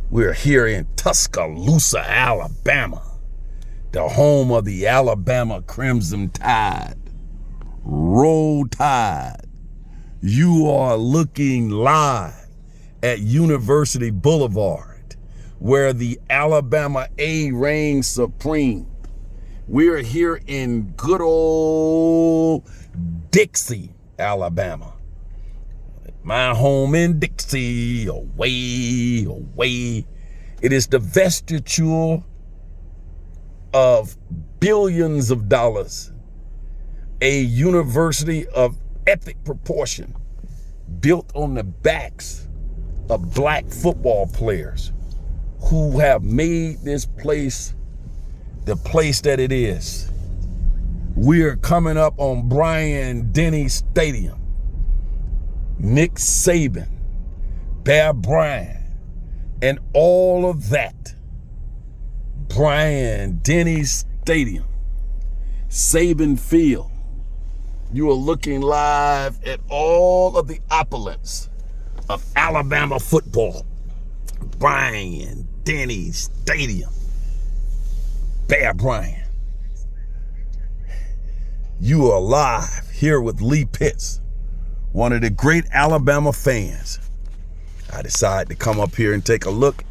We're here in Tuscaloosa, Alabama, the home of the Alabama Crimson Tide. Roll Tide. You are looking live at University Boulevard, where the Alabama A reigns supreme. We're here in good old Dixie, Alabama. My home in Dixie, away, away. It is the vestibule of billions of dollars, a university of epic proportion, built on the backs of black football players who have made this place the place that it is. We are coming up on Bryant-Denny Stadium. Nick Saban, Bear Bryant, and all of that. Bryant-Denny Stadium, Saban Field. You are looking live at all of the opulence of Alabama football. Bryant-Denny Stadium, Bear Bryant. You are live here with Lee Pitts, one of the great Alabama fans. I decided to come up here and take a look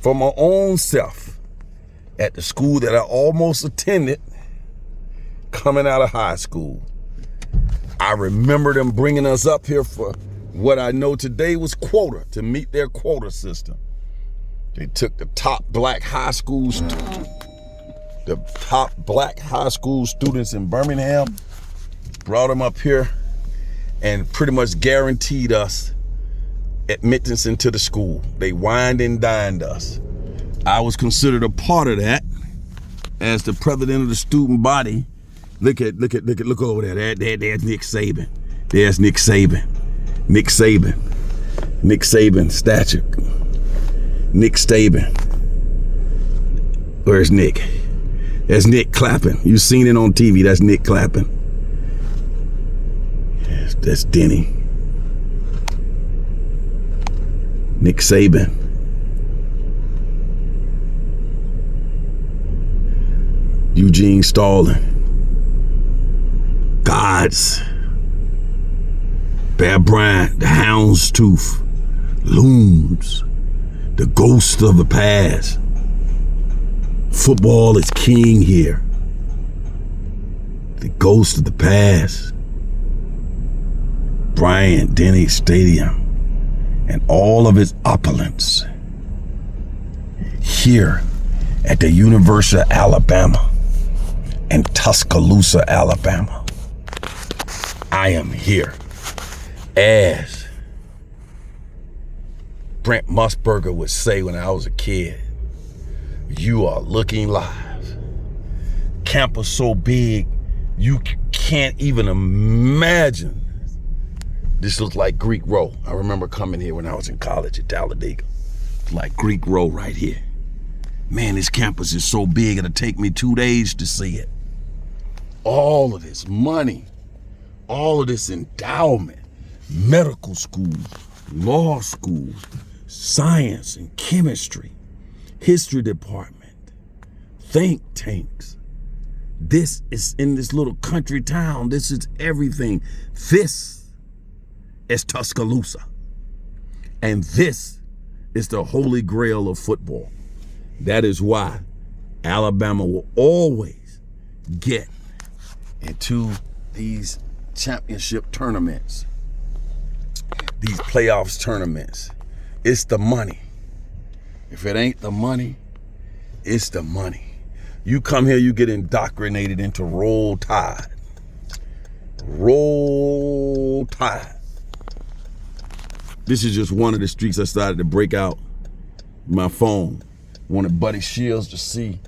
for my own self at the school that I almost attended coming out of high school. I remember them bringing us up here for what I know today was quota, to meet their quota system. They took the top black high school students in Birmingham, brought them up here, and pretty much guaranteed us admittance into the school. They wined and dined us. I was considered a part of that as the president of the student body. Look over there. There's Nick Saban. There's Nick Saban. Nick Saban stature. Nick Saban. Where's Nick? There's Nick clapping. You've seen it on TV. That's Nick clapping. That's Denny. Nick Saban. Eugene Stallings. Gods. Bear Bryant, the Houndstooth. Looms. The ghost of the past. Football is king here. The ghost of the past. Bryant-Denny Stadium and all of its opulence here at the University of Alabama in Tuscaloosa, Alabama. I am here as Brent Musburger would say when I was a kid. You are looking live. Campus so big, you can't even imagine. This looks like Greek Row. I remember coming here when I was in college at Talladega. It's like Greek Row right here. Man, this campus is so big, it'll take me 2 days to see it. All of this money, all of this endowment, medical schools, law schools, science and chemistry, history department, think tanks. This is in this little country town. This is everything. This is Tuscaloosa. And this is the holy grail of football. That is why Alabama will always get into these championship tournaments, these playoffs tournaments. It's the money. If it ain't the money, it's the money. You come here, you get indoctrinated into Roll Tide. Roll Tide. This is just one of the streets I started to break out my phone. Wanted Buddy Shields to see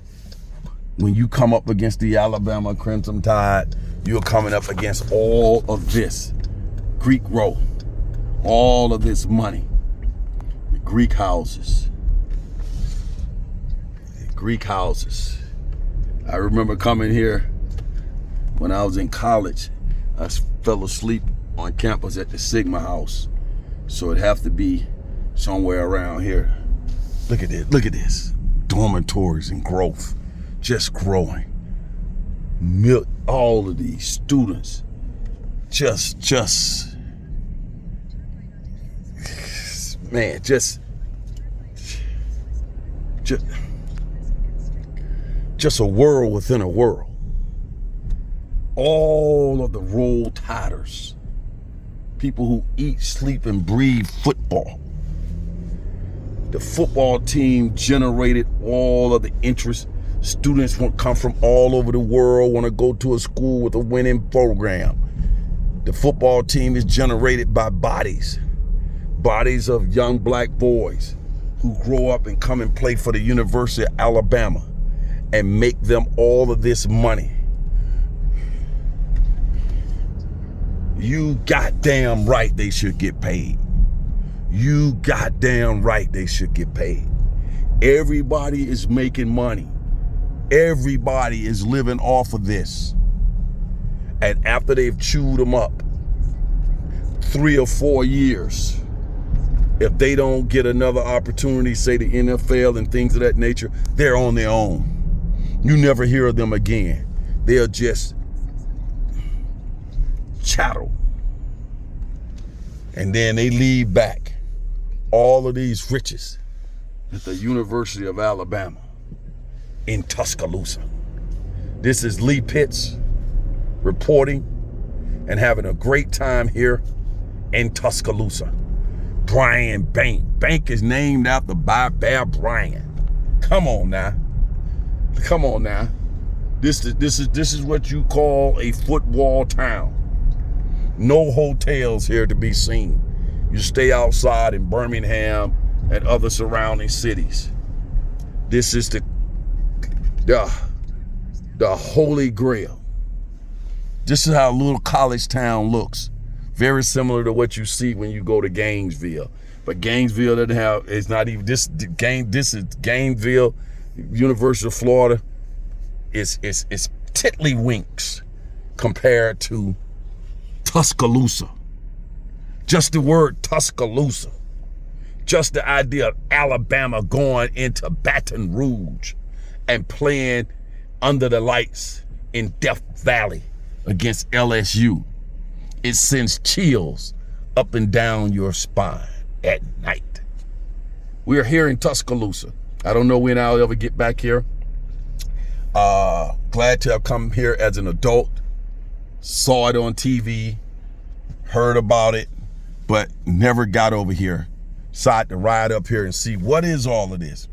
when you come up against the Alabama Crimson Tide, you're coming up against all of this. Greek Row, all of this money. The Greek houses. The Greek houses. I remember coming here when I was in college. I fell asleep on campus at the Sigma House. So it'd have to be somewhere around here. Look at this. Look at this. Dormitories and growth, just growing. All of these students, man, just a world within a world. All of the Roll Tiders, people who eat, sleep, and breathe football. The football team generated all of the interest. Students want come from all over the world, want to go to a school with a winning program. The football team is generated by bodies of young black boys who grow up and come and play for the University of Alabama and make them all of this money. You goddamn right they should get paid. You goddamn right they should get paid. Everybody is making money. Everybody is living off of this. And after they've chewed them up 3 or 4 years, if they don't get another opportunity, say the NFL and things of that nature, they're on their own. You never hear of them again. They're just chattel. And then they leave back all of these riches at the University of Alabama in Tuscaloosa. This is Lee Pitts reporting and having a great time here in Tuscaloosa. Brian Bank. Bank is named after Bear Bryant. Come on now. Come on now. This is what you call a football town. No hotels here to be seen. You stay outside in Birmingham and other surrounding cities. This is the Holy Grail. This is how a little college town looks. Very similar to what you see when you go to Gainesville. But Gainesville doesn't have, it's not even, this is Gainesville, University of Florida. It's tiddlywinks compared to Tuscaloosa. Just the word Tuscaloosa. Just the idea of Alabama going into Baton Rouge and playing under the lights in Death Valley against LSU. It sends chills up and down your spine at night. We are here in Tuscaloosa. I don't know when I'll ever get back here. Glad to have come here as an adult. Saw it on TV, heard about it, but never got over here. Decided to ride up here and see what is all of this.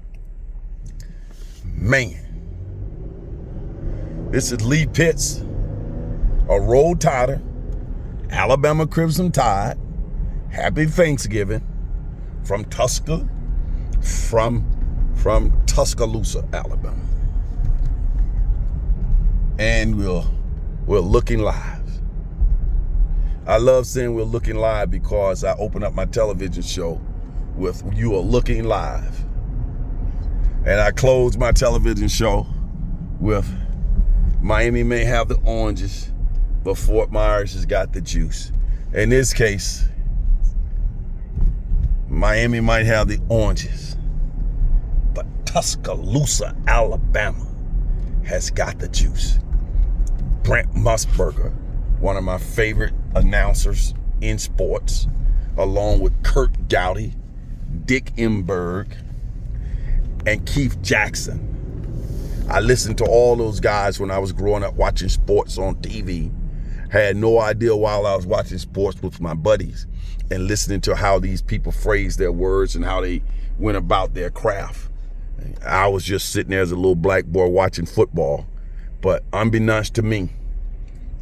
Man, this is Lee Pitts, a Roll Tider, Alabama Crimson Tide. Happy Thanksgiving from Tuscaloosa, Alabama. And we're looking live. I love saying we're looking live because I open up my television show with "You Are Looking Live." And I close my television show with "Miami may have the oranges, but Fort Myers has got the juice." In this case, Miami might have the oranges, but Tuscaloosa, Alabama has got the juice. Brent Musburger, one of my favorite announcers in sports, along with Kurt Gowdy, Dick Enberg, and Keith Jackson. I listened to all those guys when I was growing up watching sports on TV. Had no idea while I was watching sports with my buddies and listening to how these people phrase their words and how they went about their craft. I was just sitting there as a little black boy watching football. But unbeknownst to me,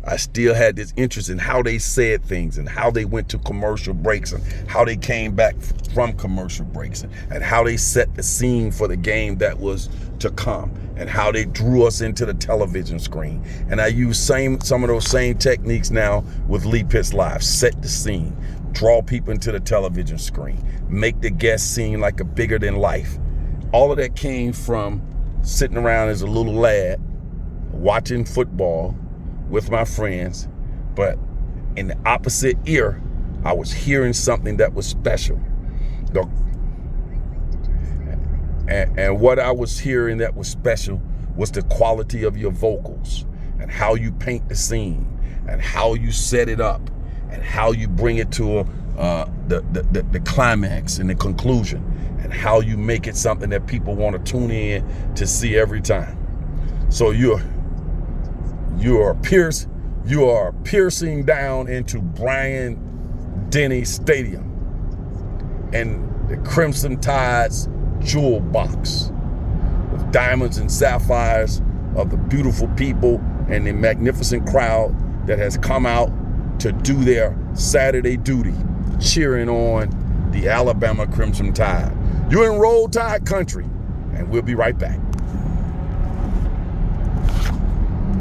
I still had this interest in how they said things and how they went to commercial breaks and how they came back from commercial breaks and how they set the scene for the game that was to come and how they drew us into the television screen. And I use some of those same techniques now with Lee Pitts Live. Set the scene, draw people into the television screen, make the guest seem like a bigger than life. All of that came from sitting around as a little lad watching football with my friends, but in the opposite ear, I was hearing something that was special. And what I was hearing that was special was the quality of your vocals and how you paint the scene and how you set it up and how you bring it to the climax and the conclusion and how you make it something that people want to tune in to see every time. So you are piercing down into Bryant-Denny Stadium and the Crimson Tide's jewel box with diamonds and sapphires of the beautiful people and the magnificent crowd that has come out to do their Saturday duty, cheering on the Alabama Crimson Tide. You're in Roll Tide country, and we'll be right back.